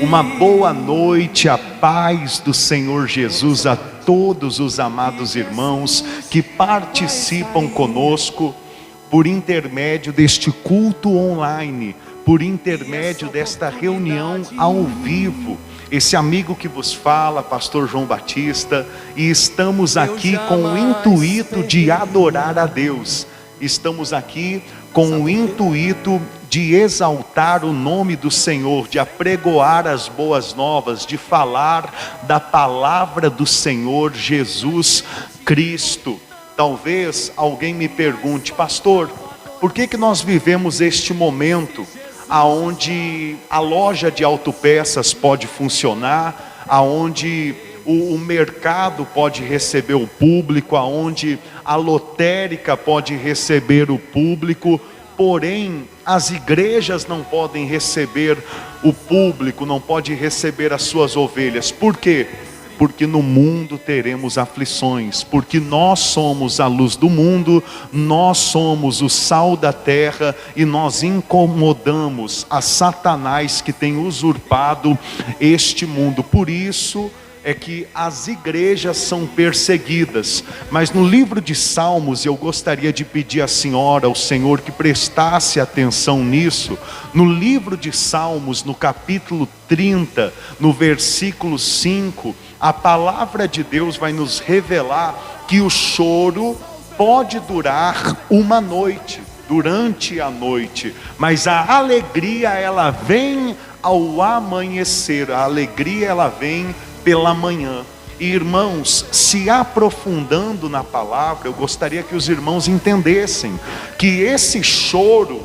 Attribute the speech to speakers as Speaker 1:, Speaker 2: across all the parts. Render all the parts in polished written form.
Speaker 1: Uma boa noite, a paz do Senhor Jesus a todos os amados irmãos que participam conosco por intermédio deste culto online, por intermédio desta reunião ao vivo. Esse amigo que vos fala, pastor João Batista, e estamos aqui com o intuito de adorar a Deus. Estamos aqui com o intuito de exaltar o nome do Senhor, de apregoar as boas novas, de falar da palavra do Senhor Jesus Cristo. Talvez alguém me pergunte, pastor, por que nós vivemos este momento aonde a loja de autopeças pode funcionar, aonde o mercado pode receber o público, aonde a lotérica pode receber o público, porém as igrejas não podem receber o público, não podem receber as suas ovelhas? Por quê? Porque no mundo teremos aflições, porque nós somos a luz do mundo, nós somos o sal da terra e nós incomodamos a Satanás que tem usurpado este mundo. Por isso é que as igrejas são perseguidas. Mas no livro de Salmos, eu gostaria de pedir à senhora, ao Senhor, que prestasse atenção nisso. No livro de Salmos, no capítulo 30, no versículo 5, a palavra de Deus vai nos revelar que o choro pode durar uma noite, durante a noite, mas a alegria ela vem ao amanhecer, a alegria ela vem pela manhã. E irmãos, se aprofundando na palavra, eu gostaria que os irmãos entendessem que esse choro,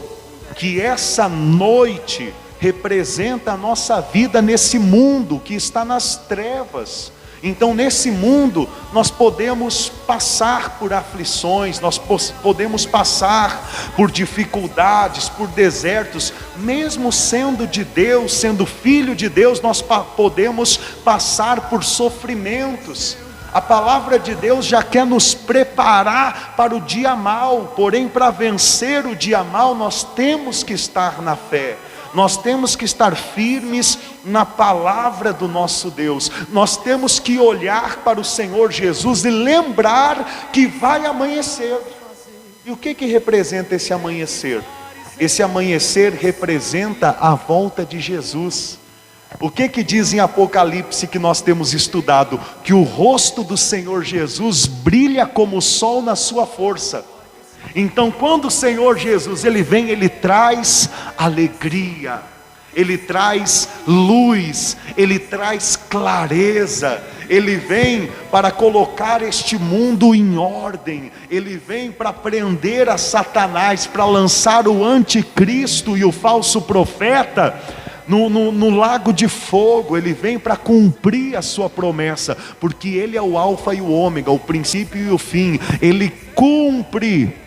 Speaker 1: que essa noite representa a nossa vida nesse mundo que está nas trevas. Então nesse mundo nós podemos passar por aflições, nós podemos passar por dificuldades, por desertos. Mesmo sendo de Deus, sendo filho de Deus, nós podemos passar por sofrimentos. A palavra de Deus já quer nos preparar para o dia mau, porém para vencer o dia mau nós temos que estar na fé. Nós temos que estar firmes na palavra do nosso Deus. Nós temos que olhar para o Senhor Jesus e lembrar que vai amanhecer. E o que representa esse amanhecer? Esse amanhecer representa a volta de Jesus. O que diz em Apocalipse que nós temos estudado? Que o rosto do Senhor Jesus brilha como o sol na sua força. Então quando o Senhor Jesus ele vem, ele traz alegria, ele traz luz, ele traz clareza, ele vem para colocar este mundo em ordem, ele vem para prender a Satanás, para lançar o anticristo e o falso profeta no lago de fogo. Ele vem para cumprir a sua promessa, porque ele é o alfa e o ômega, o princípio e o fim. Ele cumpre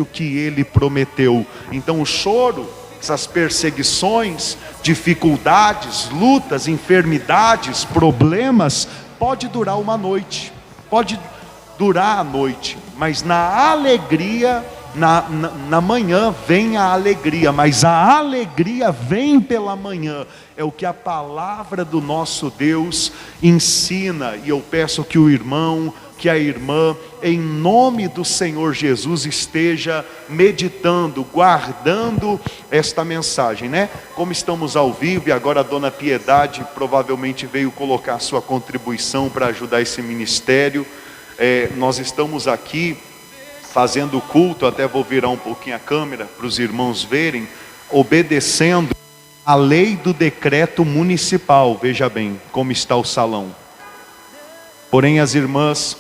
Speaker 1: o que ele prometeu. Então o choro, essas perseguições, dificuldades, lutas, enfermidades, problemas, pode durar uma noite, pode durar a noite, mas na alegria, na manhã vem a alegria, mas a alegria vem pela manhã. É o que a palavra do nosso Deus ensina. E eu peço que o irmão, que a irmã, em nome do Senhor Jesus, esteja meditando, guardando esta mensagem, né? Como estamos ao vivo e agora a dona Piedade provavelmente veio colocar sua contribuição para ajudar esse ministério. Nós estamos aqui fazendo o culto, até vou virar um pouquinho a câmera para os irmãos verem, obedecendo a lei do decreto municipal. Veja bem como está o salão. Porém as irmãs,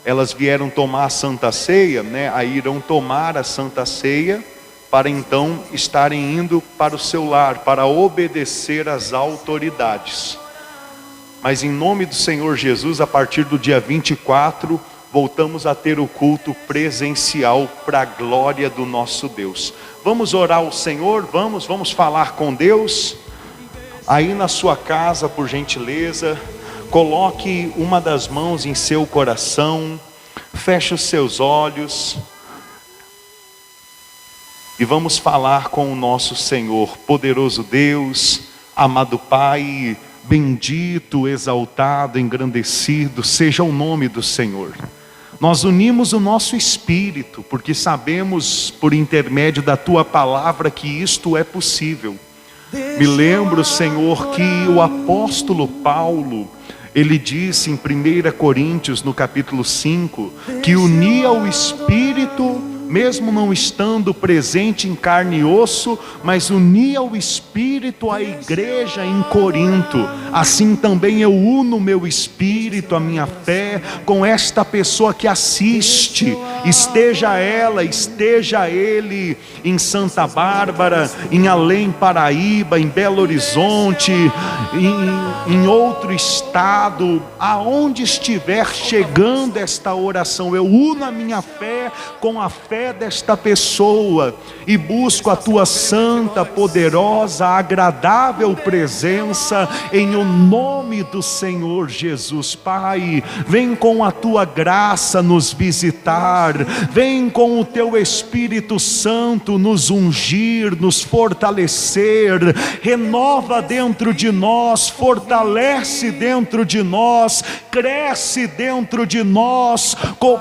Speaker 1: elas vieram tomar a Santa Ceia, né? Aí irão tomar a Santa Ceia para então estarem indo para o seu lar, para obedecer às autoridades. Mas em nome do Senhor Jesus, a partir do dia 24, voltamos a ter o culto presencial para a glória do nosso Deus. Vamos orar ao Senhor, vamos falar com Deus. Aí na sua casa, por gentileza, coloque uma das mãos em seu coração, feche os seus olhos e vamos falar com o nosso Senhor. Poderoso Deus, Amado Pai, bendito, exaltado, engrandecido seja o nome do Senhor. Nós unimos o nosso espírito, porque sabemos por intermédio da Tua palavra que isto é possível. Me lembro, Senhor, que o apóstolo Paulo, ele disse em 1 Coríntios, no capítulo 5, que unia o Espírito, mesmo não estando presente em carne e osso, mas unia o Espírito à igreja em Corinto. Assim também eu uno o meu espírito, a minha fé, com esta pessoa que assiste, esteja ela, esteja ele em Santa Bárbara, em Além Paraíba, em Belo Horizonte, em outro estado, aonde estiver chegando esta oração, eu uno a minha fé com a fé desta pessoa e busco a Tua santa, poderosa, agradável presença em o nome do Senhor Jesus. Pai, vem com a Tua graça nos visitar, vem com o Teu Espírito Santo nos ungir, nos fortalecer, renova dentro de nós, fortalece dentro de nós, cresce dentro de nós,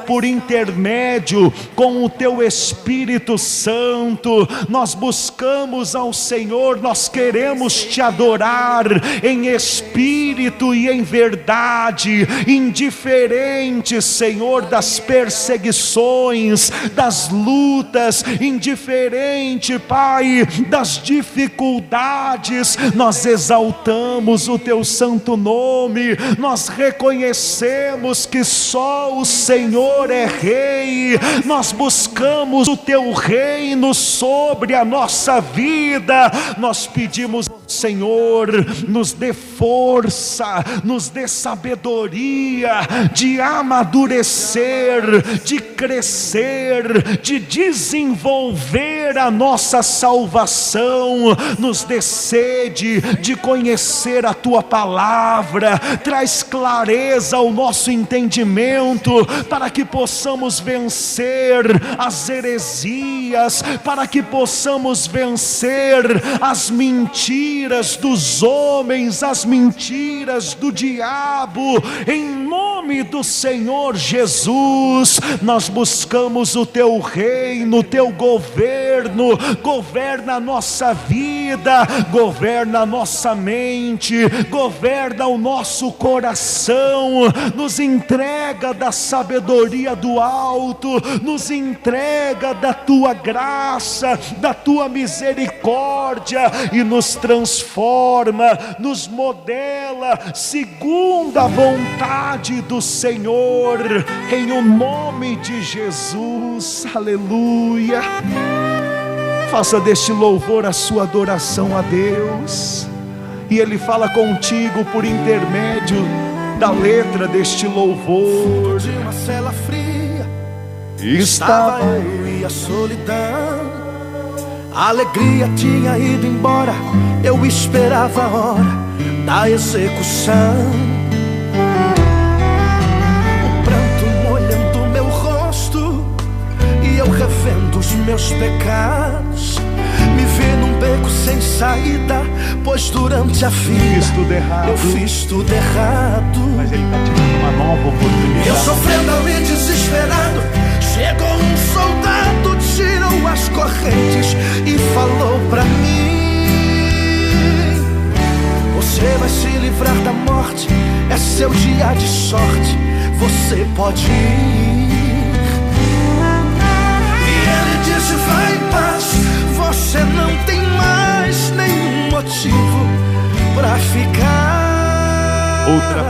Speaker 1: por intermédio com o Teu Espírito Santo. Nós buscamos ao Senhor, nós queremos Te adorar em espírito e em verdade, indiferente, Senhor, das perseguições, das lutas, indiferente, Pai, das dificuldades. Nós exaltamos o Teu santo nome, nós reconhecemos que só o Senhor é Rei, nós buscamos o Teu reino sobre a nossa vida. Nós pedimos ao Senhor, nos dê força, nos dê sabedoria de amadurecer, de crescer, de desenvolver a nossa salvação. Nos dê sede de conhecer a Tua palavra, traz clareza ao nosso entendimento, para que possamos vencer as heresias, para que possamos vencer as mentiras dos homens, as mentiras do diabo. Em nome do Senhor Jesus, nós buscamos o Teu reino, o Teu governo. Governa a nossa vida, governa a nossa mente, governa o nosso coração, nos entrega da sabedoria do alto, nos entrega da Tua graça, da Tua misericórdia, e nos transforma, nos modela segundo a vontade do Senhor, em o nome de Jesus. Aleluia. Faça deste louvor a sua adoração a Deus, e Ele fala contigo por intermédio da letra deste louvor.
Speaker 2: De uma cela fria
Speaker 1: Estava
Speaker 2: eu e a solidão, a alegria tinha ido embora, eu esperava a hora da execução. O pranto molhando meu rosto e eu revendo os meus pecados, me vi num beco sem saída, pois durante a vida eu fiz tudo errado.
Speaker 1: Mas Ele está te dando uma nova oportunidade.
Speaker 2: Eu sofrendo ali desesperado, chegou um soldado, tirou as correntes e falou pra mim: você vai se livrar da morte, é seu dia de sorte, você pode ir. E ele disse: vai em paz, você não tem mais nenhum motivo pra ficar.
Speaker 1: Outra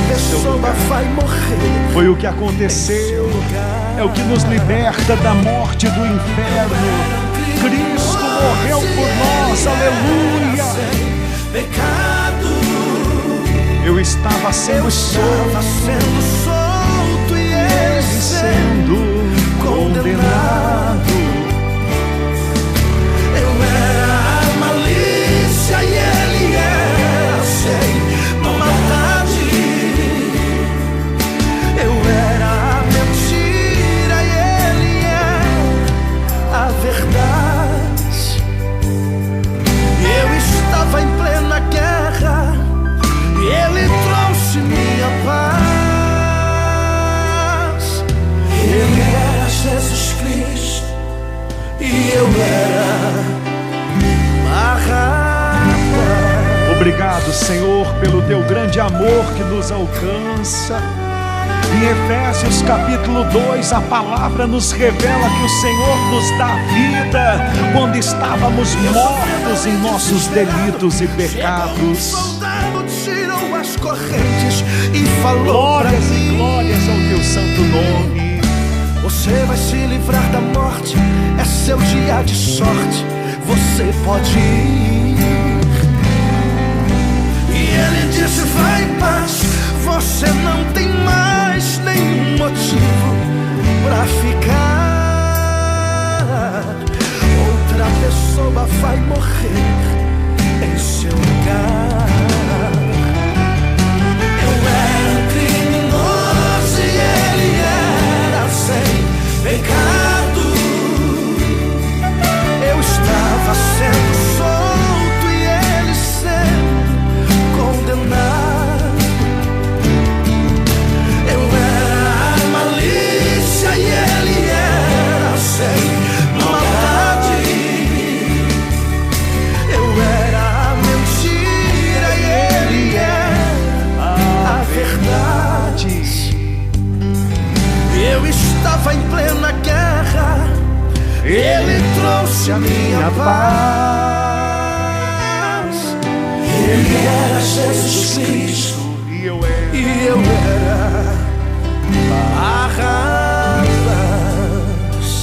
Speaker 1: pessoa
Speaker 2: vai morrer.
Speaker 1: Foi o que aconteceu. É o que nos liberta da morte do inferno. Cristo morreu por nós. Aleluia. Eu estava sendo solto
Speaker 2: e ele
Speaker 1: sendo condenado.
Speaker 2: Eu era a malícia e ele era sem maldade. Eu era a mentira e ele é a verdade. Eu
Speaker 1: Obrigado, Senhor, pelo teu grande amor que nos alcança. Em Efésios capítulo 2, a palavra nos revela que o Senhor nos dá vida quando estávamos mortos em nossos delitos e pecados.
Speaker 2: Soldado tirou as correntes e falou:
Speaker 1: glórias e glórias ao teu santo nome.
Speaker 2: Você vai se livrar da morte, é seu dia de sorte, você pode ir. E ele disse: vai em paz, você não tem mais nenhum motivo pra ficar. Outra pessoa vai morrer em seu lugar. Eu era criminoso e ele era sem pecado. Eu estava sendo solto e ele sendo condenado. Eu era a malícia e ele era sem maldade. Eu era a mentira e ele era a verdade. Eu estava em plena guerra, ele trouxe a minha paz. Ele era Jesus Cristo
Speaker 1: E eu era.
Speaker 2: e eu era Barrabás.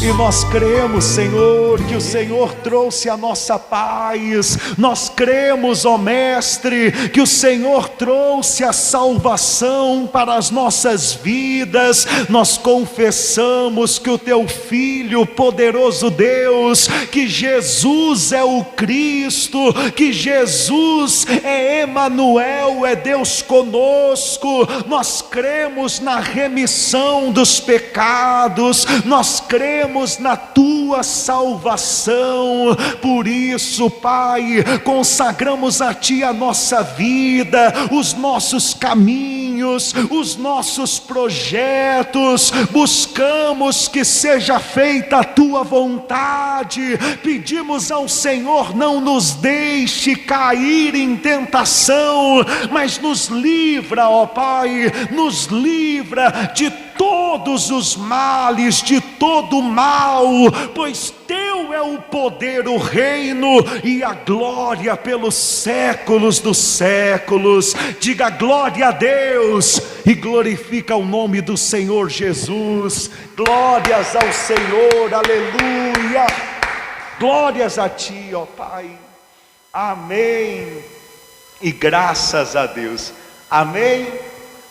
Speaker 1: E nós cremos, Senhor, que o Senhor trouxe a nossa paz. Nós cremos, ó Mestre, que o Senhor trouxe a salvação para as nossas vidas. Nós confessamos que o teu Filho, poderoso Deus, que Jesus é o Cristo, que Jesus é Emanuel, é Deus conosco. Nós cremos na remissão dos pecados, nós cremos na tua salvação. Por isso, Pai, consagramos a ti a nossa vida, os nossos caminhos, os nossos projetos. Buscamos que seja feita a tua vontade. Pedimos ao Senhor: não nos deixe cair em tentação, mas nos livra, ó Pai, nos livra de todos os males, de todo o mal, pois teu é o poder, o reino e a glória pelos séculos dos séculos. Diga glória a Deus e glorifica o nome do Senhor Jesus. Glórias ao Senhor, aleluia. Glórias a ti, ó Pai. Amém. E graças a Deus. Amém.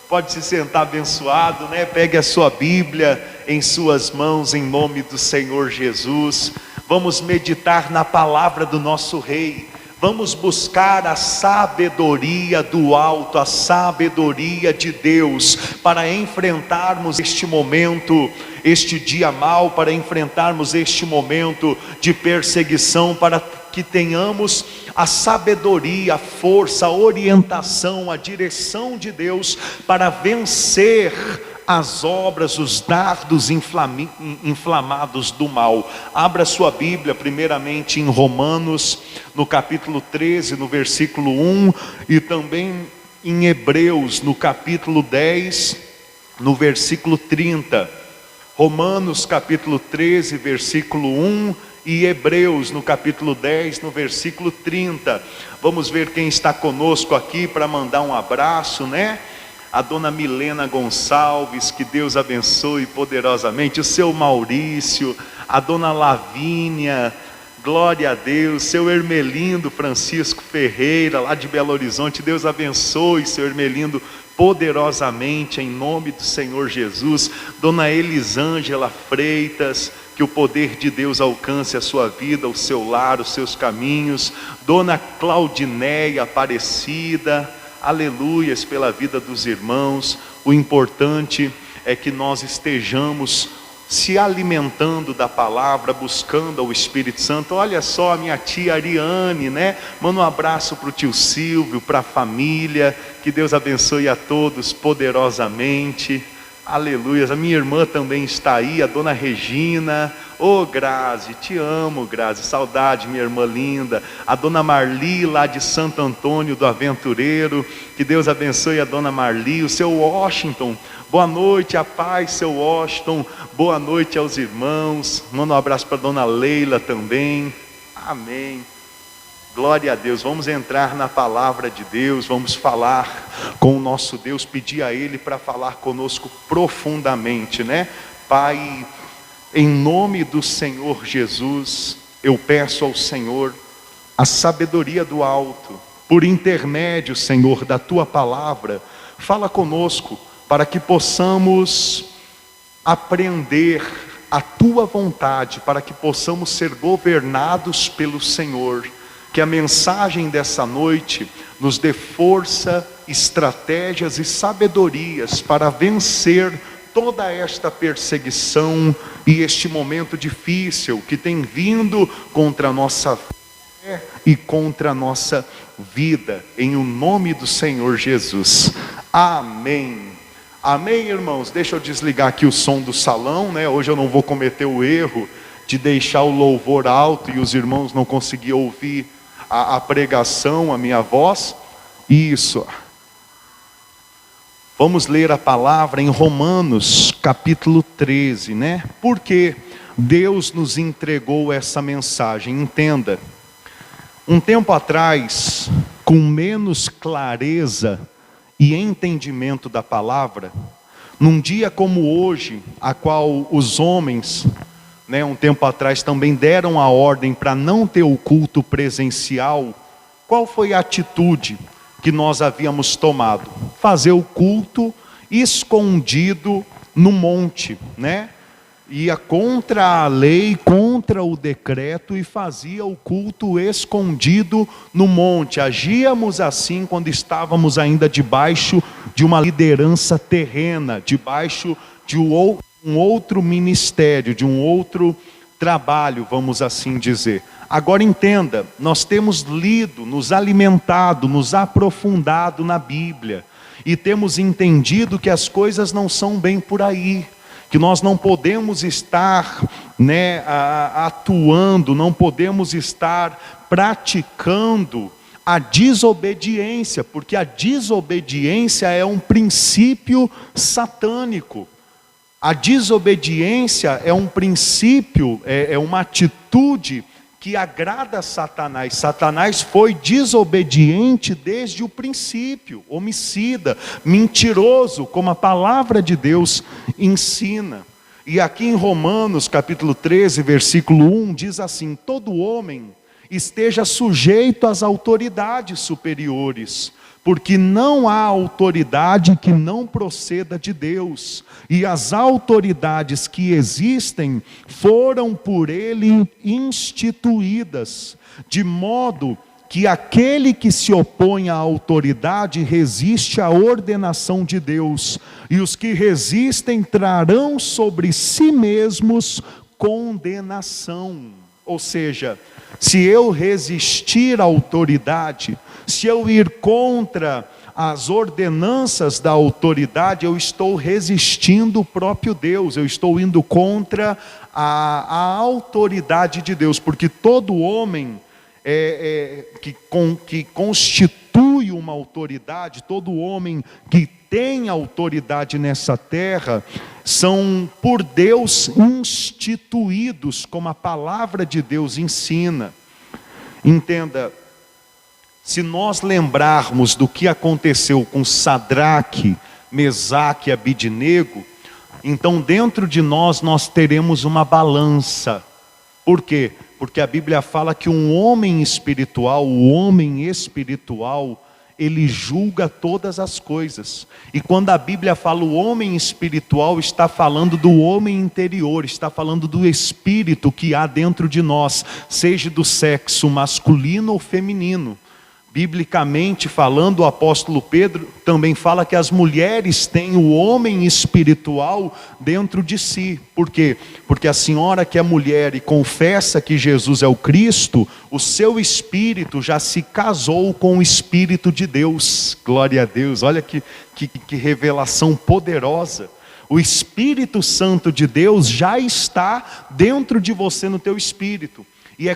Speaker 1: Pode se sentar abençoado, né? Pegue a sua Bíblia em suas mãos, em nome do Senhor Jesus. Vamos meditar na palavra do nosso Rei. Vamos buscar a sabedoria do alto, a sabedoria de Deus, para enfrentarmos este momento, este dia mau, para enfrentarmos este momento de perseguição, para que tenhamos a sabedoria, a força, a orientação, a direção de Deus para vencer as obras, os dardos inflamados do mal. Abra sua Bíblia primeiramente em Romanos, no capítulo 13, no versículo 1, e também em Hebreus, no capítulo 10, no versículo 30. Romanos capítulo 13, versículo 1, e Hebreus no capítulo 10, no versículo 30. Vamos ver quem está conosco aqui para mandar um abraço, né? A dona Milena Gonçalves, que Deus abençoe poderosamente. O seu Maurício, a dona Lavínia, glória a Deus. Seu Hermelindo Francisco Ferreira, lá de Belo Horizonte, Deus abençoe seu Hermelindo poderosamente, em nome do Senhor Jesus. Dona Elisângela Freitas, que o poder de Deus alcance a sua vida, o seu lar, os seus caminhos. Dona Claudineia Aparecida, aleluias pela vida dos irmãos. O importante é que nós estejamos se alimentando da palavra, buscando ao Espírito Santo. Olha só a minha tia Ariane, né? Manda um abraço para o tio Silvio, para a família. Que Deus abençoe a todos poderosamente. Aleluia. A minha irmã também está aí, a dona Regina. Ô, Grazi, te amo, Grazi, saudade, minha irmã linda. A dona Marli, lá de Santo Antônio do Aventureiro, que Deus abençoe a dona Marli. O seu Washington, boa noite, a paz, seu Washington. Boa noite aos irmãos. Manda um abraço para a dona Leila também. Amém. Glória a Deus. Vamos entrar na palavra de Deus, vamos falar com o nosso Deus, pedir a Ele para falar conosco profundamente, né? Pai, em nome do Senhor Jesus, eu peço ao Senhor a sabedoria do alto, por intermédio, Senhor, da Tua palavra. Fala conosco, para que possamos aprender a Tua vontade, para que possamos ser governados pelo Senhor. Que a mensagem dessa noite nos dê força, estratégias e sabedorias para vencer toda esta perseguição e este momento difícil que tem vindo contra a nossa fé e contra a nossa vida, em o nome do Senhor Jesus. Amém. Amém, irmãos. Deixa eu desligar aqui o som do salão, né? Hoje eu não vou cometer o erro de deixar o louvor alto e os irmãos não conseguir ouvir a pregação, a minha voz. Isso. Vamos ler a palavra em Romanos capítulo 13, né? Porque Deus nos entregou essa mensagem. Entenda, um tempo atrás, com menos clareza e entendimento da palavra, num dia como hoje, a qual os homens, um tempo atrás também deram a ordem para não ter o culto presencial, qual foi a atitude que nós havíamos tomado? Fazer o culto escondido no monte, né? Ia contra a lei, contra o decreto e fazia o culto escondido no monte. Agíamos assim quando estávamos ainda debaixo de uma liderança terrena, debaixo de um outro ministério, de um outro trabalho, vamos assim dizer. Agora entenda, nós temos lido, nos alimentado, nos aprofundado na Bíblia e temos entendido que as coisas não são bem por aí, que nós não podemos estar atuando, não podemos estar praticando a desobediência, porque a desobediência é um princípio satânico. A desobediência é um princípio, é uma atitude que agrada a Satanás. Satanás foi desobediente desde o princípio, homicida, mentiroso, como a palavra de Deus ensina. E aqui em Romanos capítulo 13, versículo 1, diz assim: todo homem esteja sujeito às autoridades superiores, porque não há autoridade que não proceda de Deus, e as autoridades que existem foram por Ele instituídas, de modo que aquele que se opõe à autoridade resiste à ordenação de Deus, e os que resistem trarão sobre si mesmos condenação. Ou seja, se eu resistir à autoridade, se eu ir contra as ordenanças da autoridade, eu estou resistindo o próprio Deus, eu estou indo contra a autoridade de Deus, porque todo homem que constitui uma autoridade, todo homem que tem autoridade nessa terra, são por Deus instituídos, como a palavra de Deus ensina. Entenda, se nós lembrarmos do que aconteceu com Sadraque, Mesaque e Abidnego, então dentro de nós teremos uma balança. Por quê? Porque a Bíblia fala que um homem espiritual, o homem espiritual, ele julga todas as coisas. E quando a Bíblia fala o homem espiritual, está falando do homem interior, está falando do espírito que há dentro de nós, seja do sexo masculino ou feminino. Biblicamente falando, o apóstolo Pedro também fala que as mulheres têm o homem espiritual dentro de si. Por quê? Porque a senhora que é mulher e confessa que Jesus é o Cristo, o seu espírito já se casou com o Espírito de Deus. Glória a Deus, olha que revelação poderosa. O Espírito Santo de Deus já está dentro de você, no teu espírito. E é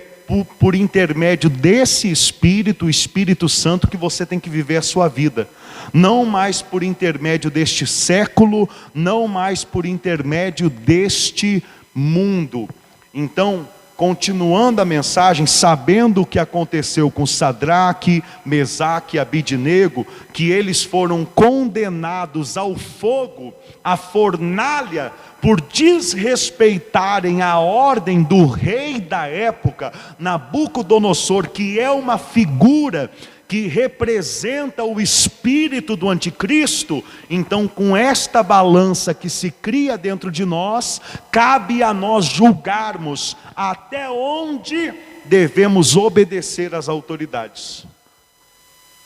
Speaker 1: por intermédio desse Espírito, o Espírito Santo, que você tem que viver a sua vida. Não mais por intermédio deste século, não mais por intermédio deste mundo. Então, continuando a mensagem, sabendo o que aconteceu com Sadraque, Mesaque e Abidnego, que eles foram condenados ao fogo, à fornalha, por desrespeitarem a ordem do rei da época, Nabucodonosor, que é uma figura que representa o espírito do anticristo. Então, com esta balança que se cria dentro de nós, cabe a nós julgarmos até onde devemos obedecer às autoridades.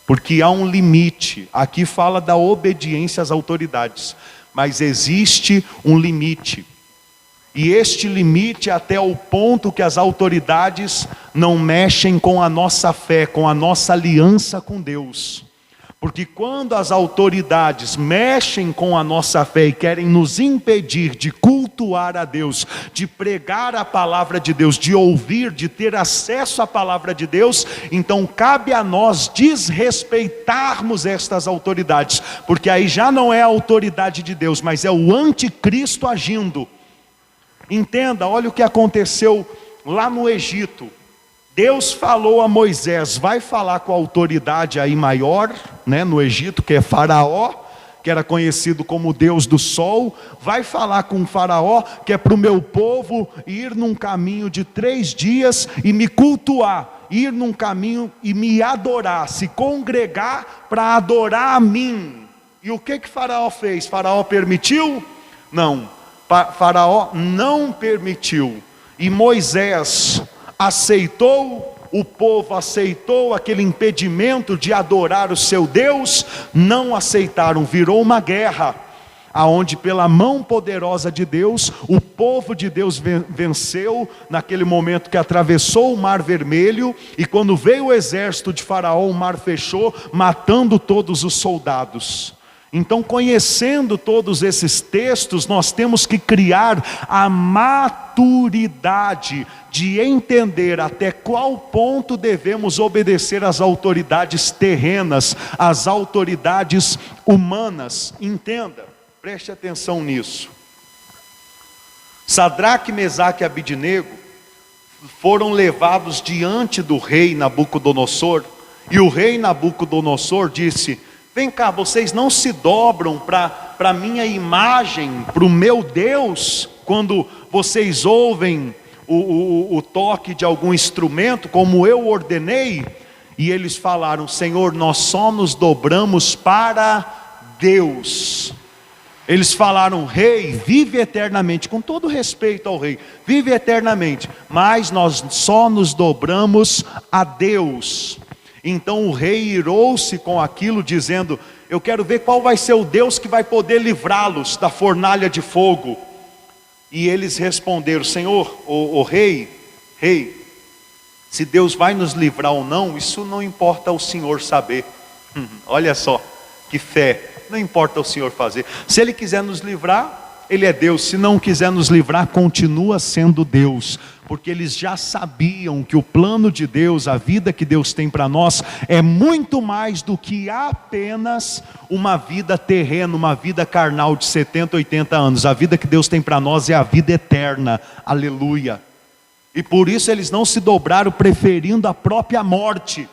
Speaker 1: Porque há um limite. Aqui fala da obediência às autoridades, mas existe um limite. E este limite até o ponto que as autoridades não mexem com a nossa fé, com a nossa aliança com Deus. Porque quando as autoridades mexem com a nossa fé e querem nos impedir de cultuar a Deus, de pregar a palavra de Deus, de ouvir, de ter acesso à palavra de Deus, então cabe a nós desrespeitarmos estas autoridades, porque aí já não é a autoridade de Deus, mas é o anticristo agindo. Entenda, olha o que aconteceu lá no Egito. Deus falou a Moisés, vai falar com a autoridade aí maior, né, no Egito, que é Faraó, que era conhecido como Deus do Sol. Vai falar com o Faraó, que é para o meu povo ir num caminho de 3 dias e me cultuar, ir num caminho e me adorar, se congregar para adorar a mim. E o que Faraó fez? Faraó permitiu? Não. Faraó não permitiu, e Moisés aceitou, o povo aceitou aquele impedimento de adorar o seu Deus, não aceitaram, virou uma guerra, aonde pela mão poderosa de Deus, o povo de Deus venceu, naquele momento que atravessou o Mar Vermelho, e quando veio o exército de Faraó, o mar fechou, matando todos os soldados. Então, conhecendo todos esses textos, nós temos que criar a maturidade de entender até qual ponto devemos obedecer às autoridades terrenas, às autoridades humanas. Entenda, preste atenção nisso. Sadraque, Mesaque e Abidnego foram levados diante do rei Nabucodonosor, e o rei Nabucodonosor disse: vem cá, vocês não se dobram para a minha imagem, para o meu Deus, quando vocês ouvem o toque de algum instrumento, como eu ordenei? E eles falaram: Senhor, nós só nos dobramos para Deus. Eles falaram: rei, vive eternamente, com todo respeito ao rei, vive eternamente, mas nós só nos dobramos a Deus. Então o rei irou-se com aquilo, dizendo: eu quero ver qual vai ser o Deus que vai poder livrá-los da fornalha de fogo. E eles responderam: Senhor, o rei, se Deus vai nos livrar ou não, isso não importa ao Senhor saber. Olha só, que fé, não importa ao Senhor fazer. Se Ele quiser nos livrar, Ele é Deus. Se não quiser nos livrar, continua sendo Deus. Porque eles já sabiam que o plano de Deus, a vida que Deus tem para nós, é muito mais do que apenas uma vida terrena, uma vida carnal de 70, 80 anos. A vida que Deus tem para nós é a vida eterna, aleluia. E por isso eles não se dobraram, preferindo a própria morte.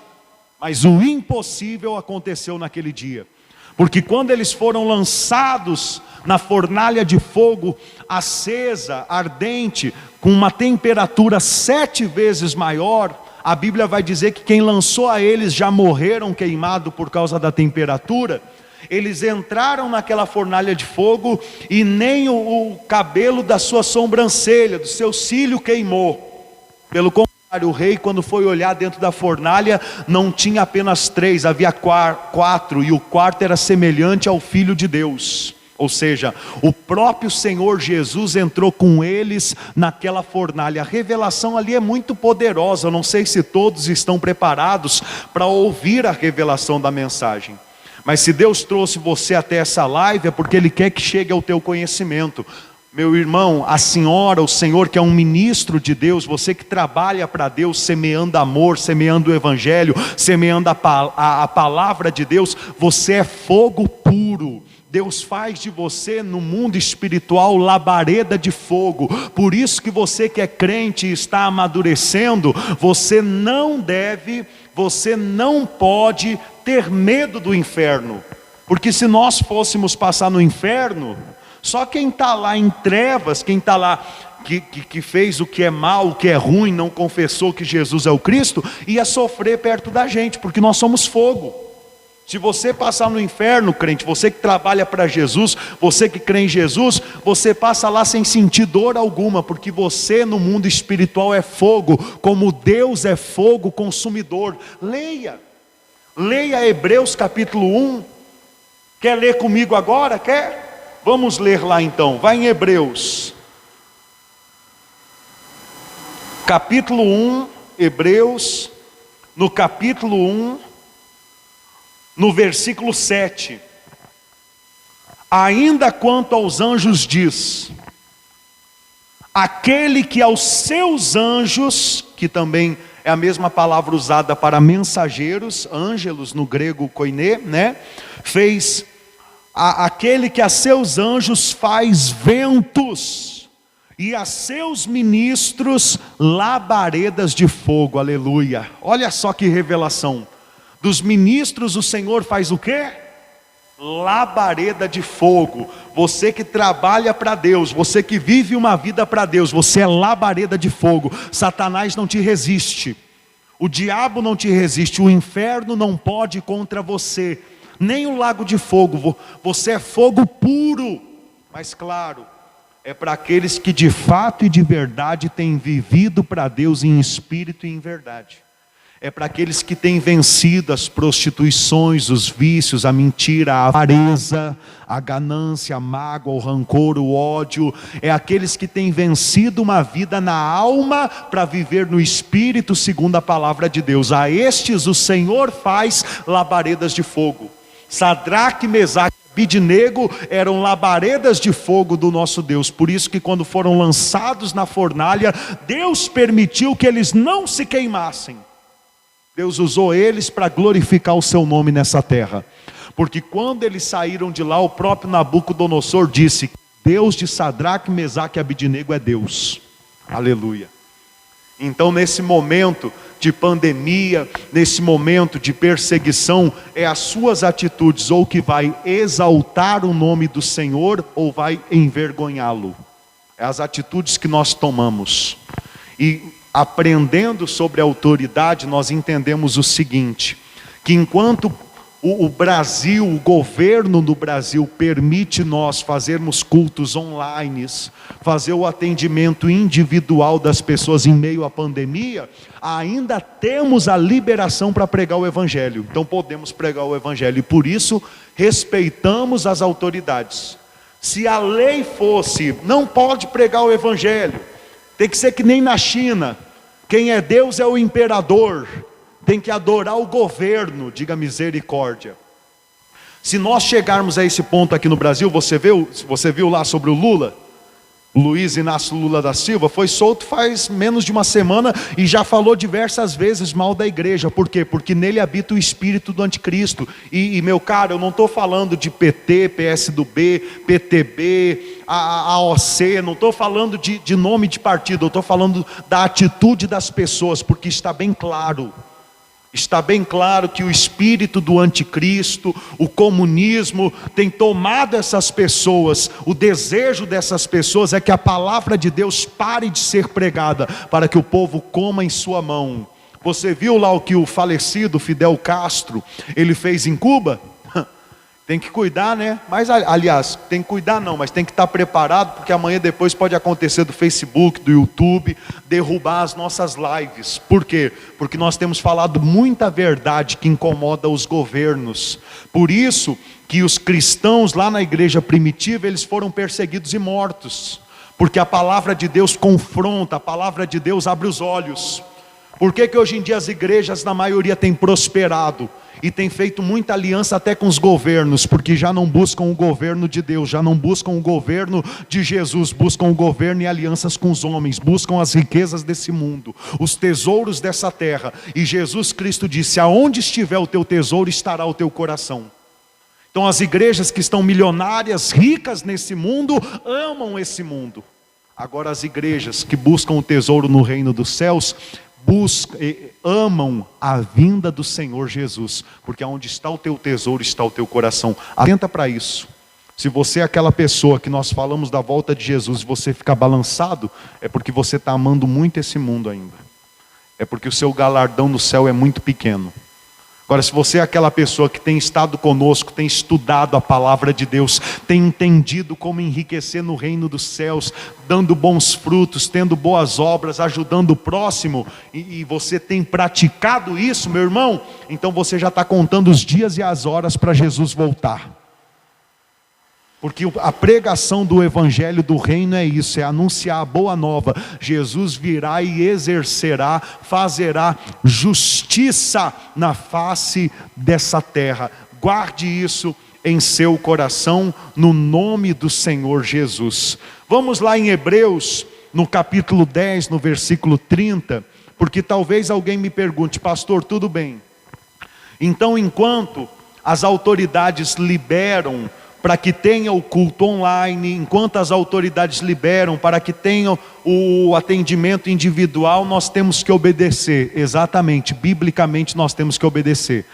Speaker 1: Mas o impossível aconteceu naquele dia. Porque quando eles foram lançados na fornalha de fogo acesa, ardente, com uma temperatura 7 vezes maior, a Bíblia vai dizer que quem lançou a eles já morreram queimados por causa da temperatura. Eles entraram naquela fornalha de fogo e nem o cabelo da sua sobrancelha, do seu cílio queimou. Pelo contrário, o rei, quando foi olhar dentro da fornalha, não tinha apenas 3, havia 4, e o quarto era semelhante ao Filho de Deus. Ou seja, o próprio Senhor Jesus entrou com eles naquela fornalha. A revelação ali é muito poderosa. Eu não sei se todos estão preparados para ouvir a revelação da mensagem. Mas se Deus trouxe você até essa live, é porque Ele quer que chegue ao teu conhecimento. Meu irmão, a senhora, o senhor que é um ministro de Deus, você que trabalha para Deus, semeando amor, semeando o evangelho, semeando a palavra de Deus, você é fogo puro. Deus faz de você no mundo espiritual labareda de fogo. Por isso que você que é crente e está amadurecendo, você não pode ter medo do inferno. Porque se nós fôssemos passar no inferno, só quem está lá em trevas, quem está lá, que fez o que é mal, o que é ruim, não confessou que Jesus é o Cristo, ia sofrer perto da gente, porque nós somos fogo. Se você passar no inferno, crente, você que trabalha para Jesus, você que crê em Jesus, você passa lá sem sentir dor alguma, porque você no mundo espiritual é fogo, como Deus é fogo consumidor. Leia Hebreus capítulo 1, quer ler comigo agora? Quer? Vamos ler lá então, vai em Hebreus, capítulo 1, Hebreus, no capítulo 1, no versículo 7, ainda quanto aos anjos diz, aquele que aos seus anjos, que também é a mesma palavra usada para mensageiros, ângelos no grego koiné, né? Fez, aquele que a seus anjos faz ventos, e a seus ministros labaredas de fogo, aleluia. Olha só que revelação. Dos ministros o Senhor faz o quê? Labareda de fogo. Você que trabalha para Deus, você que vive uma vida para Deus, você é labareda de fogo. Satanás não te resiste, o diabo não te resiste, o inferno não pode contra você, nem o lago de fogo. Você é fogo puro. Mas claro, é para aqueles que de fato e de verdade têm vivido para Deus em espírito e em verdade. É para aqueles que têm vencido as prostituições, os vícios, a mentira, a avareza, a ganância, a mágoa, o rancor, o ódio. É aqueles que têm vencido uma vida na alma para viver no espírito segundo a palavra de Deus. A estes o Senhor faz labaredas de fogo. Sadraque, Mesaque e Abidnego eram labaredas de fogo do nosso Deus. Por isso que quando foram lançados na fornalha, Deus permitiu que eles não se queimassem. Deus usou eles para glorificar o seu nome nessa terra. Porque quando eles saíram de lá, o próprio Nabucodonosor disse: Deus de Sadraque, Mesaque e Abidnego é Deus. Aleluia. Então nesse momento de pandemia, nesse momento de perseguição, é as suas atitudes ou que vai exaltar o nome do Senhor ou vai envergonhá-lo. É as atitudes que nós tomamos. E aprendendo sobre a autoridade, nós entendemos o seguinte, que enquanto o Brasil, o governo do Brasil permite nós fazermos cultos online, fazer o atendimento individual das pessoas em meio à pandemia, ainda temos a liberação para pregar o evangelho. Então podemos pregar o evangelho e por isso respeitamos as autoridades. Se a lei fosse, não pode pregar o evangelho, tem que ser que nem na China, quem é Deus é o imperador, tem que adorar o governo, diga misericórdia. Se nós chegarmos a esse ponto aqui no Brasil, você viu lá sobre o Lula? O Luiz Inácio Lula da Silva foi solto faz menos de uma semana e já falou diversas vezes mal da igreja. Por quê? Porque nele habita o espírito do anticristo. E meu caro, eu não estou falando de PT, PSDB, PTB, AOC, não estou falando de nome de partido, eu estou falando da atitude das pessoas, porque está bem claro. Está bem claro que o espírito do anticristo, o comunismo, tem tomado essas pessoas. O desejo dessas pessoas é que a palavra de Deus pare de ser pregada, para que o povo coma em sua mão. Você viu lá o que o falecido Fidel Castro, ele fez em Cuba? Tem que cuidar, né? Mas aliás, tem que cuidar não, mas tem que estar preparado, porque amanhã depois pode acontecer do Facebook, do YouTube, derrubar as nossas lives. Por quê? Porque nós temos falado muita verdade que incomoda os governos. Por isso que os cristãos lá na igreja primitiva, eles foram perseguidos e mortos. Porque a palavra de Deus confronta, a palavra de Deus abre os olhos. Por que hoje em dia as igrejas na maioria têm prosperado? e tem feito muita aliança até com os governos, porque já não buscam o governo de Deus, já não buscam o governo de Jesus, buscam o governo e alianças com os homens, buscam as riquezas desse mundo, os tesouros dessa terra. E Jesus Cristo disse: aonde estiver o teu tesouro, estará o teu coração. Então as igrejas que estão milionárias, ricas nesse mundo, amam esse mundo. Agora as igrejas que buscam o tesouro no reino dos céus, amam a vinda do Senhor Jesus, porque onde está o teu tesouro, está o teu coração. Atenta para isso. Se você é aquela pessoa que nós falamos da volta de Jesus e você fica balançado, é porque você está amando muito esse mundo ainda. É porque o seu galardão no céu é muito pequeno. Agora, se você é aquela pessoa que tem estado conosco, tem estudado a palavra de Deus, tem entendido como enriquecer no reino dos céus, dando bons frutos, tendo boas obras, ajudando o próximo, e você tem praticado isso, meu irmão, então você já está contando os dias e as horas para Jesus voltar. Porque a pregação do evangelho do reino é isso, é anunciar a boa nova. Jesus virá e exercerá, fazerá justiça na face dessa terra. Guarde isso em seu coração, no nome do Senhor Jesus. Vamos lá em Hebreus, no capítulo 10, no versículo 30, porque talvez alguém me pergunte: pastor, tudo bem, então enquanto as autoridades liberam para que tenha o culto online, enquanto as autoridades liberam para que tenha o atendimento individual, nós temos que obedecer. Exatamente, biblicamente nós temos que obedecer.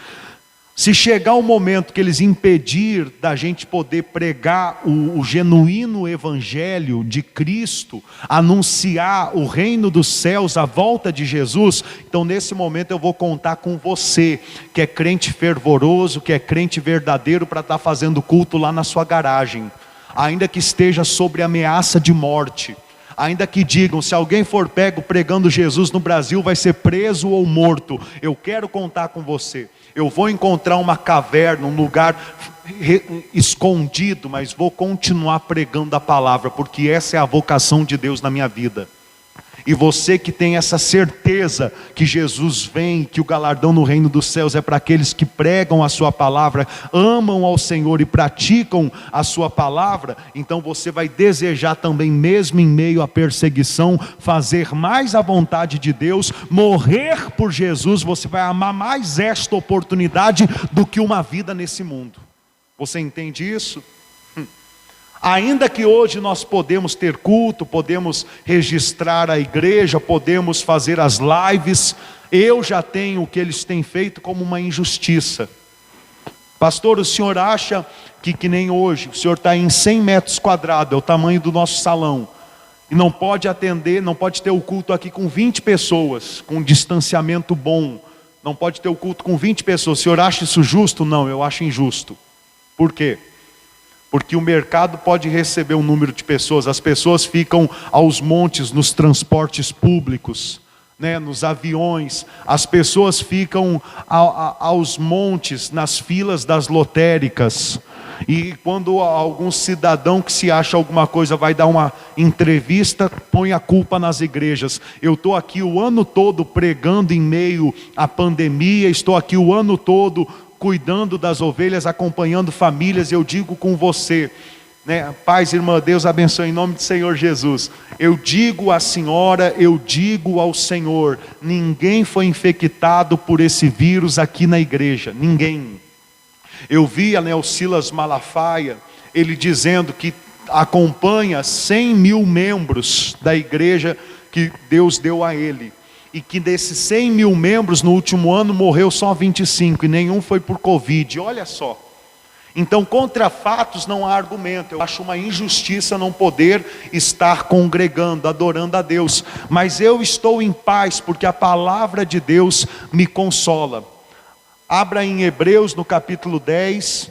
Speaker 1: Se chegar o momento que eles impedir da gente poder pregar o genuíno evangelho de Cristo, anunciar o reino dos céus, a volta de Jesus, então nesse momento eu vou contar com você, que é crente fervoroso, que é crente verdadeiro, para estar fazendo culto lá na sua garagem, ainda que esteja sobre ameaça de morte. Ainda que digam: se alguém for pego pregando Jesus no Brasil, vai ser preso ou morto. Eu quero contar com você. Eu vou encontrar uma caverna, um lugar escondido, mas vou continuar pregando a palavra, porque essa é a vocação de Deus na minha vida. E você que tem essa certeza que Jesus vem, que o galardão no reino dos céus é para aqueles que pregam a sua palavra, amam ao Senhor e praticam a sua palavra, então você vai desejar também, mesmo em meio à perseguição, fazer mais a vontade de Deus, morrer por Jesus. Você vai amar mais esta oportunidade do que uma vida nesse mundo. Você entende isso? Ainda que hoje nós podemos ter culto, podemos registrar a igreja, podemos fazer as lives, eu já tenho o que eles têm feito como uma injustiça. Pastor, o senhor acha que nem hoje, o senhor está em 100 metros quadrados, é o tamanho do nosso salão, e não pode atender, não pode ter o culto aqui com 20 pessoas, com um distanciamento bom, não pode ter o culto com 20 pessoas, o senhor acha isso justo? Não, eu acho injusto. Por quê? Porque o mercado pode receber um número de pessoas, as pessoas ficam aos montes nos transportes públicos, né, nos aviões, as pessoas ficam aos montes nas filas das lotéricas. E quando algum cidadão que se acha alguma coisa vai dar uma entrevista, põe a culpa nas igrejas. Eu estou aqui o ano todo pregando em meio à pandemia, estou aqui o ano todo cuidando das ovelhas, acompanhando famílias. Eu digo com você, né, paz, irmã, Deus abençoe em nome do Senhor Jesus. Eu digo à senhora, eu digo ao Senhor, ninguém foi infectado por esse vírus aqui na igreja, ninguém. Eu vi, né, o Silas Malafaia, ele dizendo que acompanha 100 mil membros da igreja que Deus deu a ele. E que desses 100 mil membros no último ano morreu só 25 e nenhum foi por Covid. Olha só. Então, contra fatos não há argumento. Eu acho uma injustiça não poder estar congregando, adorando a Deus. Mas eu estou em paz porque a palavra de Deus me consola. Abra em Hebreus no capítulo 10,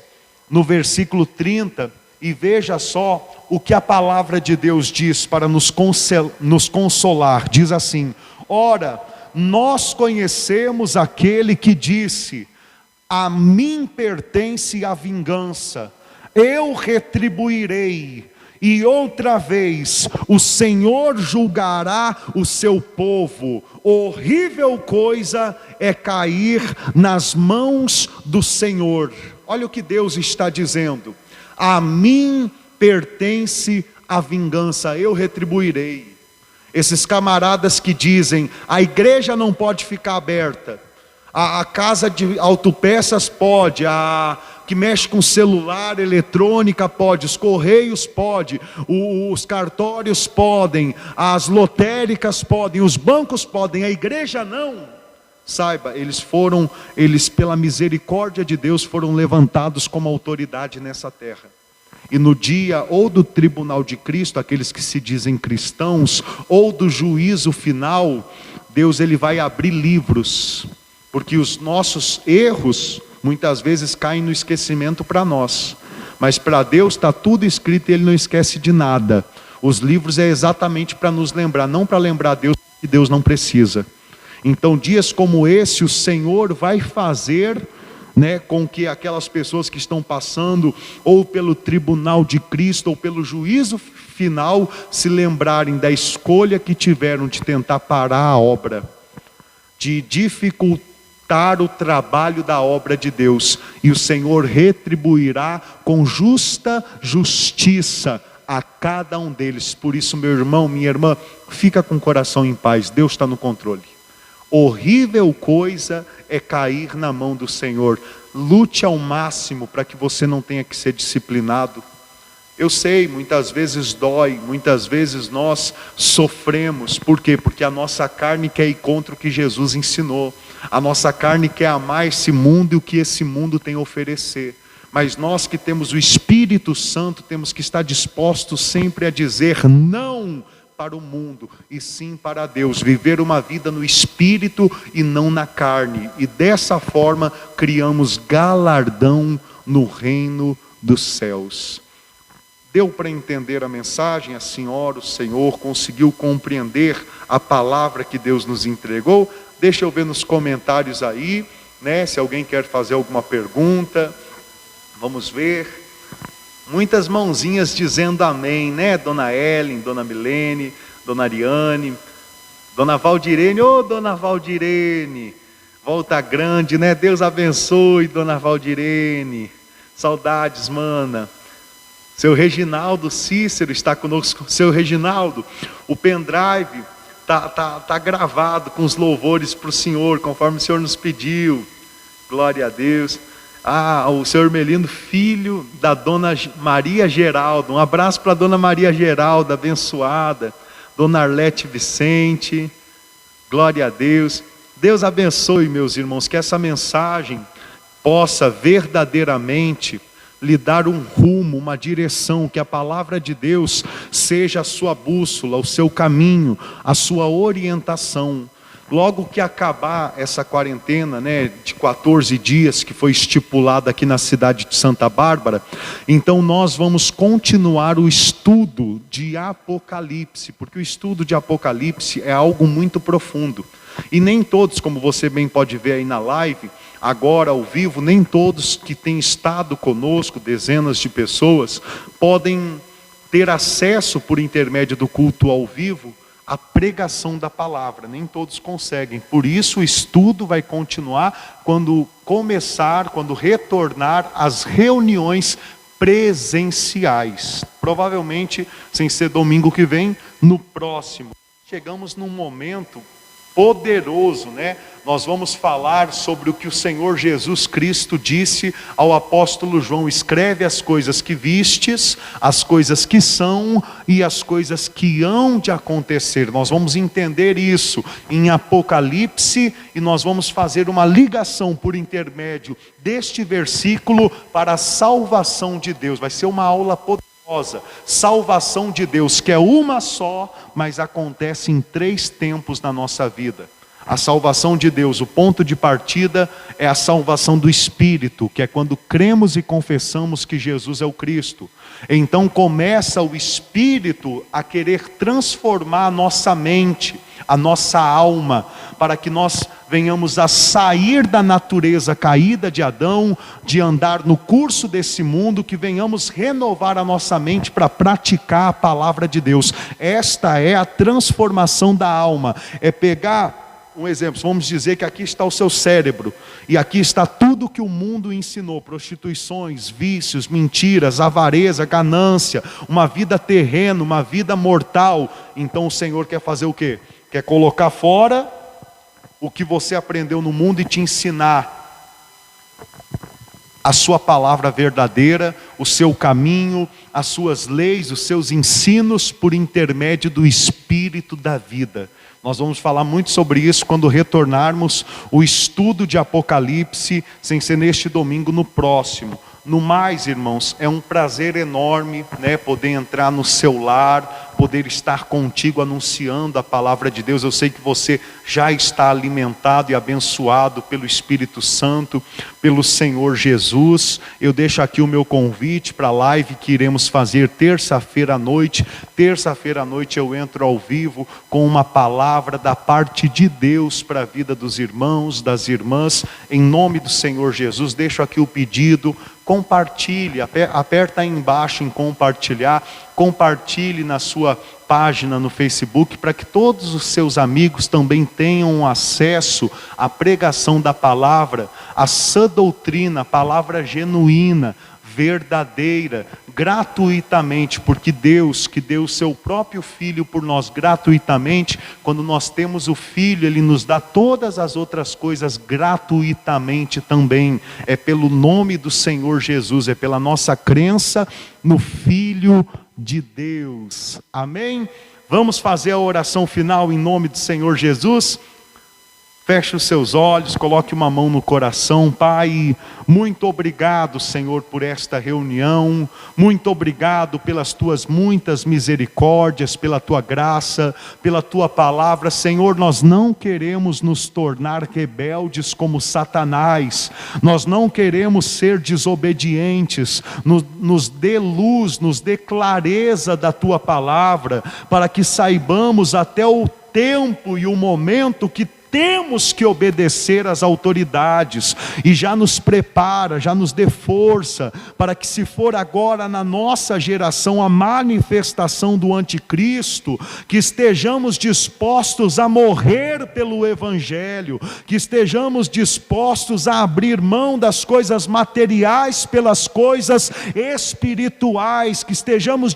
Speaker 1: no versículo 30, e veja só o que a palavra de Deus diz para nos consolar. Diz assim: ora, nós conhecemos aquele que disse: a mim pertence a vingança, eu retribuirei. e outra vez o Senhor julgará o seu povo. Horrível coisa é cair nas mãos do Senhor. Olha o que Deus está dizendo: a mim pertence a vingança, eu retribuirei. Esses camaradas que dizem, a igreja não pode ficar aberta, a casa de autopeças pode, a que mexe com celular, eletrônica pode, os correios pode, os cartórios podem, as lotéricas podem, os bancos podem, a igreja não. Saiba, eles pela misericórdia de Deus foram levantados como autoridade nessa terra. E no dia ou do tribunal de Cristo, aqueles que se dizem cristãos, ou do juízo final, Deus ele vai abrir livros, porque os nossos erros muitas vezes caem no esquecimento para nós, mas para Deus está tudo escrito e Ele não esquece de nada. Os livros é exatamente para nos lembrar, não para lembrar Deus que Deus não precisa. Então dias como esse o Senhor vai fazer, com que aquelas pessoas que estão passando ou pelo tribunal de Cristo ou pelo juízo final se lembrarem da escolha que tiveram de tentar parar a obra, de dificultar o trabalho da obra de Deus, e o Senhor retribuirá com justa justiça a cada um deles. Por isso, meu irmão, minha irmã, fica com o coração em paz, Deus está no controle. Horrível coisa é cair na mão do Senhor. Lute ao máximo para que você não tenha que ser disciplinado. Eu sei, muitas vezes dói, muitas vezes nós sofremos. Por quê? Porque a nossa carne quer ir contra o que Jesus ensinou. A nossa carne quer amar esse mundo e o que esse mundo tem a oferecer. Mas nós que temos o Espírito Santo, temos que estar dispostos sempre a dizer não para o mundo, e sim para Deus, viver uma vida no Espírito e não na carne, e dessa forma criamos galardão no reino dos céus. Deu para entender a mensagem? A senhora, o senhor conseguiu compreender a palavra que Deus nos entregou? Deixa eu ver nos comentários aí, se alguém quer fazer alguma pergunta. Vamos ver. Muitas mãozinhas dizendo amém, Dona Ellen, Dona Milene, Dona Ariane, Dona Valdirene, Dona Valdirene, Volta Grande, Deus abençoe, Dona Valdirene, saudades, mana. Seu Reginaldo Cícero está conosco. Seu Reginaldo, o pendrive tá gravado com os louvores para o Senhor, conforme o Senhor nos pediu. Glória a Deus. O senhor Melino, filho da Dona Maria Geraldo. Um abraço para a Dona Maria Geraldo, abençoada. Dona Arlete Vicente. Glória a Deus. Deus abençoe, meus irmãos, que essa mensagem possa verdadeiramente lhe dar um rumo, uma direção, que a palavra de Deus seja a sua bússola, o seu caminho, a sua orientação. Logo que acabar essa quarentena, de 14 dias que foi estipulada aqui na cidade de Santa Bárbara, então nós vamos continuar o estudo de Apocalipse, porque o estudo de Apocalipse é algo muito profundo. E nem todos, como você bem pode ver aí na live, agora ao vivo, nem todos que têm estado conosco, dezenas de pessoas, podem ter acesso por intermédio do culto ao vivo, a pregação da palavra, nem todos conseguem. Por isso o estudo vai continuar quando retornar às reuniões presenciais. Provavelmente, sem ser domingo que vem, no próximo. Chegamos num momento poderoso, Nós vamos falar sobre o que o Senhor Jesus Cristo disse ao apóstolo João: escreve as coisas que vistes, as coisas que são e as coisas que hão de acontecer. Nós vamos entender isso em Apocalipse e nós vamos fazer uma ligação por intermédio deste versículo para a salvação de Deus. Vai ser uma aula poderosa. Salvação de Deus, que é uma só, mas acontece em 3 tempos na nossa vida. A salvação de Deus, o ponto de partida é a salvação do Espírito, que é quando cremos e confessamos que Jesus é o Cristo. Então começa o Espírito a querer transformar a nossa mente, a nossa alma, para que nós venhamos a sair da natureza caída de Adão, de andar no curso desse mundo, que venhamos renovar a nossa mente para praticar a palavra de Deus. Esta é a transformação da alma, é pegar um exemplo, vamos dizer que aqui está o seu cérebro, e aqui está tudo que o mundo ensinou: prostituições, vícios, mentiras, avareza, ganância, uma vida terrena, uma vida mortal. Então o Senhor quer fazer o quê? Quer colocar fora o que você aprendeu no mundo e te ensinar a sua palavra verdadeira, o seu caminho, as suas leis, os seus ensinos, por intermédio do Espírito da vida. Nós vamos falar muito sobre isso quando retornarmos o estudo de Apocalipse, sem ser neste domingo, no próximo. No mais, irmãos, é um prazer enorme, poder entrar no seu lar, poder estar contigo anunciando a palavra de Deus. Eu sei que você já está alimentado e abençoado pelo Espírito Santo, pelo Senhor Jesus. Eu deixo aqui o meu convite para a live que iremos fazer terça-feira à noite. Terça-feira à noite eu entro ao vivo com uma palavra da parte de Deus para a vida dos irmãos, das irmãs, em nome do Senhor Jesus. Deixo aqui o pedido: compartilhe, aperta aí embaixo em compartilhar, compartilhe na sua página no Facebook, para que todos os seus amigos também tenham acesso à pregação da palavra, à sã doutrina, a palavra genuína, verdadeira, gratuitamente, porque Deus, que deu o seu próprio Filho por nós gratuitamente, quando nós temos o Filho, Ele nos dá todas as outras coisas gratuitamente também. É pelo nome do Senhor Jesus, é pela nossa crença no Filho de Deus. Amém? Vamos fazer a oração final em nome do Senhor Jesus? Feche os seus olhos, coloque uma mão no coração. Pai, muito obrigado, Senhor, por esta reunião. Muito obrigado pelas tuas muitas misericórdias, pela tua graça, pela tua palavra. Senhor, nós não queremos nos tornar rebeldes como Satanás. Nós não queremos ser desobedientes. Nos dê luz, nos dê clareza da tua palavra, para que saibamos até o tempo e o momento que temos que obedecer às autoridades, e já nos prepara, já nos dê força, para que, se for agora na nossa geração a manifestação do anticristo, que estejamos dispostos a morrer pelo Evangelho, que estejamos dispostos a abrir mão das coisas materiais pelas coisas espirituais, que estejamos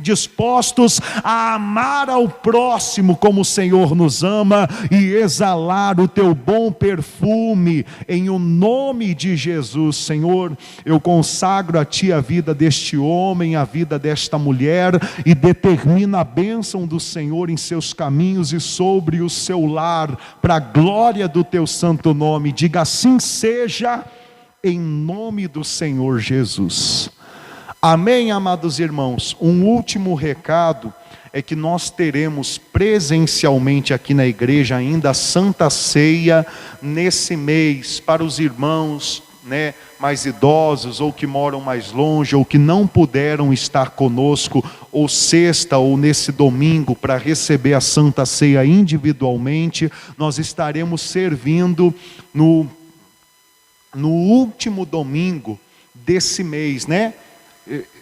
Speaker 1: dispostos a amar ao próximo como o Senhor nos ama, e exalar o teu bom perfume, em o nome de Jesus. Senhor, eu consagro a ti a vida deste homem, a vida desta mulher, e determina a bênção do Senhor em seus caminhos e sobre o seu lar, para a glória do teu santo nome. Diga: assim seja, em nome do Senhor Jesus. Amém, amados irmãos. Um último recado é que nós teremos presencialmente aqui na igreja ainda a Santa Ceia nesse mês, para os irmãos mais idosos, ou que moram mais longe, ou que não puderam estar conosco, ou sexta, ou nesse domingo, para receber a Santa Ceia individualmente. Nós estaremos servindo no último domingo desse mês,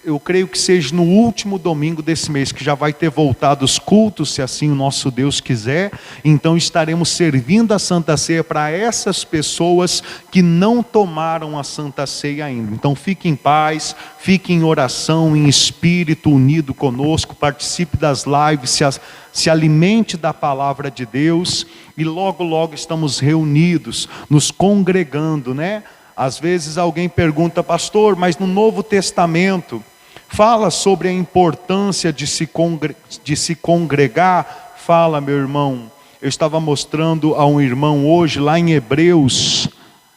Speaker 1: Eu creio que seja no último domingo desse mês, que já vai ter voltado os cultos, se assim o nosso Deus quiser. Então estaremos servindo a Santa Ceia para essas pessoas que não tomaram a Santa Ceia ainda. Então fique em paz, fique em oração, em espírito unido conosco, participe das lives, se alimente da palavra de Deus, e logo logo estamos reunidos, nos congregando, Às vezes alguém pergunta: pastor, mas no Novo Testamento fala sobre a importância de se congregar? Fala, meu irmão. Eu estava mostrando a um irmão hoje, lá em Hebreus,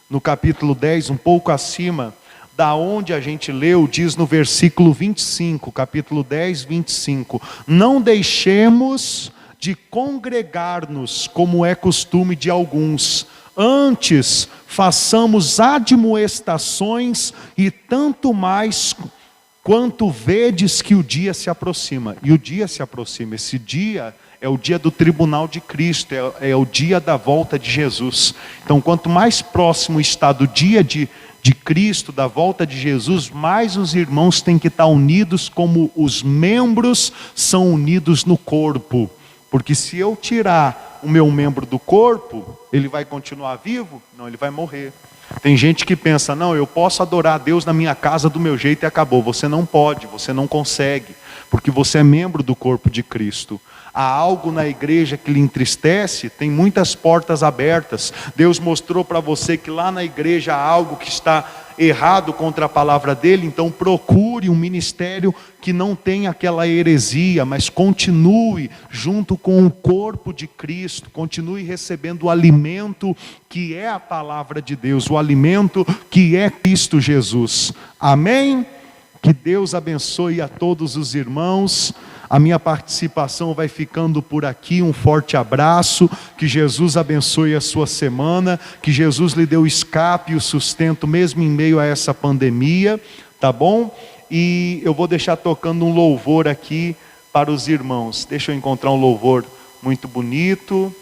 Speaker 1: no capítulo 10, um pouco acima da onde a gente leu, diz no versículo 25, capítulo 10, 25: não deixemos de congregar-nos, como é costume de alguns, antes façamos admoestações, e tanto mais quanto vedes que o dia se aproxima. E o dia se aproxima. Esse dia é o dia do tribunal de Cristo, é o dia da volta de Jesus. Então, quanto mais próximo está do dia de Cristo, da volta de Jesus, mais os irmãos têm que estar unidos como os membros são unidos no corpo. Porque se eu tirar o meu membro do corpo, ele vai continuar vivo? Não, ele vai morrer. Tem gente que pensa, não, eu posso adorar a Deus na minha casa do meu jeito e acabou. Você não pode, você não consegue, porque você é membro do corpo de Cristo. Há algo na igreja que lhe entristece, tem muitas portas abertas. Deus mostrou para você que lá na igreja há algo que está errado contra a palavra dele, então procure um ministério que não tenha aquela heresia, mas continue junto com o corpo de Cristo, continue recebendo o alimento que é a palavra de Deus, o alimento que é Cristo Jesus. Amém? Que Deus abençoe a todos os irmãos. A minha participação vai ficando por aqui, um forte abraço, que Jesus abençoe a sua semana, que Jesus lhe dê o escape e o sustento mesmo em meio a essa pandemia, tá bom? E eu vou deixar tocando um louvor aqui para os irmãos. Deixa eu encontrar um louvor muito bonito.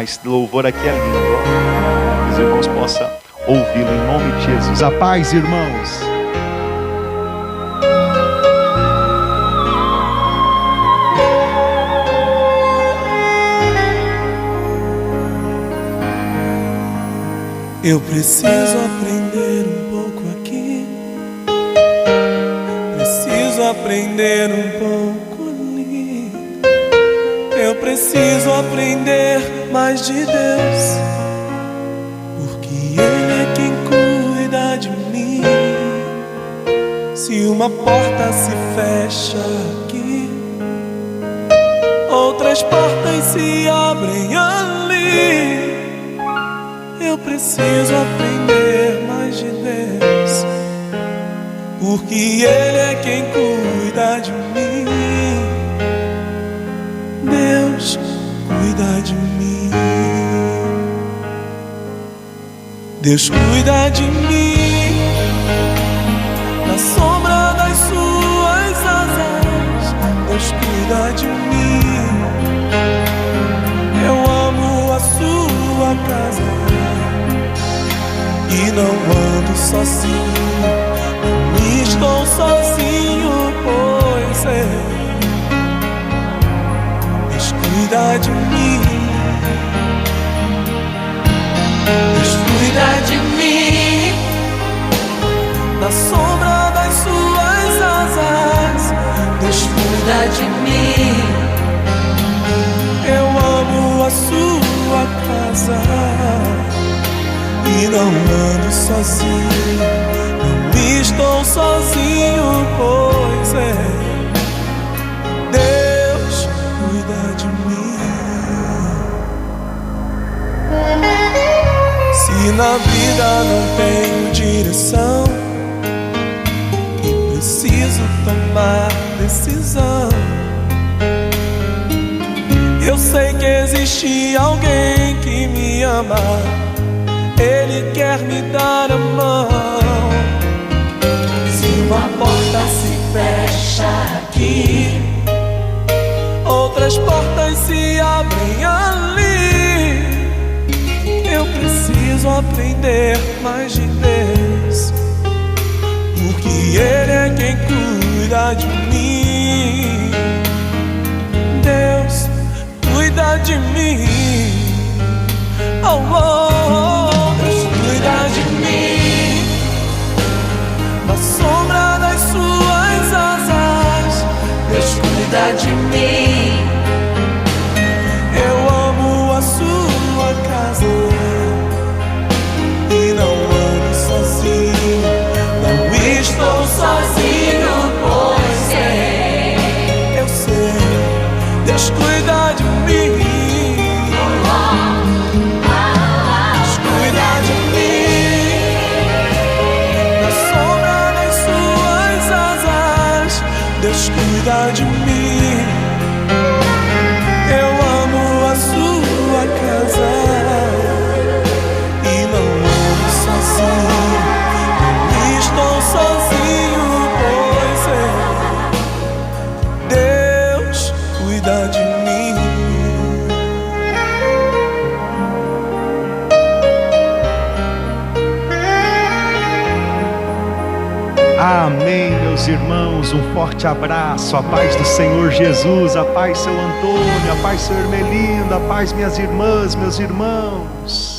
Speaker 1: Esse louvor aqui é lindo, ó. Os irmãos possam ouvi-lo em nome de Jesus. A paz, irmãos.
Speaker 2: Eu preciso aprender um pouco aqui, preciso aprender um pouco ali. Eu preciso aprender mais de Deus, porque Ele é quem cuida de mim. Se uma porta se fecha aqui, outras portas se abrem ali. Eu preciso aprender mais de Deus, porque Ele é quem cuida de mim. Deus cuida de mim. Deus cuida de mim, na sombra das suas asas. Deus cuida de mim. Eu amo a sua casa e não ando sozinho, não estou sozinho, pois é. Deus cuida de mim. Deus cuida de mim, na sombra das suas asas. Deus cuida de mim. Eu amo a sua casa e não ando sozinho, não estou sozinho, pois é. Deus cuida de mim. Se na vida não tenho direção e preciso tomar decisão, eu sei que existe alguém que me ama. Ele quer me dar a mão. Se uma porta se fecha aqui, outras portas se abrem ali. Eu preciso aprender mais de Deus, porque Ele é quem cuida de mim. Deus cuida de mim. Oh, oh. Cuida de mim, na sombra das suas asas. Deus cuida de mim. Eu amo a sua casa e não ando sozinho, não estou sozinho, pois sei. Eu sei, Deus cuida de mim. Deus cuida de mim. Eu amo a sua casa e não ando sozinho, não estou sozinho, pois
Speaker 1: Amém, meus irmãos, um forte abraço, a paz do Senhor Jesus, a paz seu Antônio, a paz seu Hermelindo, a paz minhas irmãs, meus irmãos.